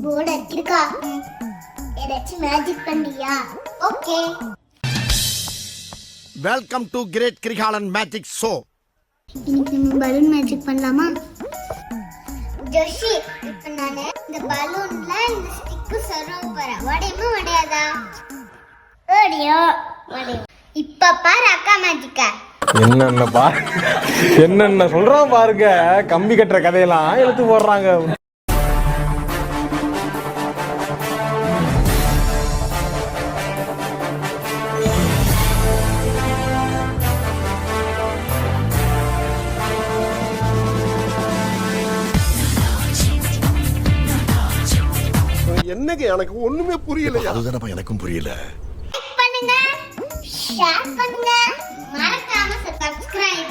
Board இருக்கா? ஏதாச்சும் magic பண்ணியா? Okay. Welcome to great Kirikalan magic show. இன்னைக்கு நம்ம பலூன் மேஜிக் பண்ணலாமா? ஜோஷி, இப்போ நான் இந்த பலூன்ல இந்த ஸ்டிக் சொருக போறேன். உடையுமா உடையாதா? உடையும். இப்ப பாரு அக்கா மேஜிக்க. என்னென்ன சொல்றான் பாருங்க. கம்பி கட்டுற கதையெல்லாம் எடுத்து போடுறாங்க. என்னங்க எனக்கு ஒண்ணுமே புரியல. அதுதானப்பா எனக்கும் புரியல. பண்ணுங்க, ஷேர் பண்ணுங்க, மறக்காம சப்ஸ்கிரைப்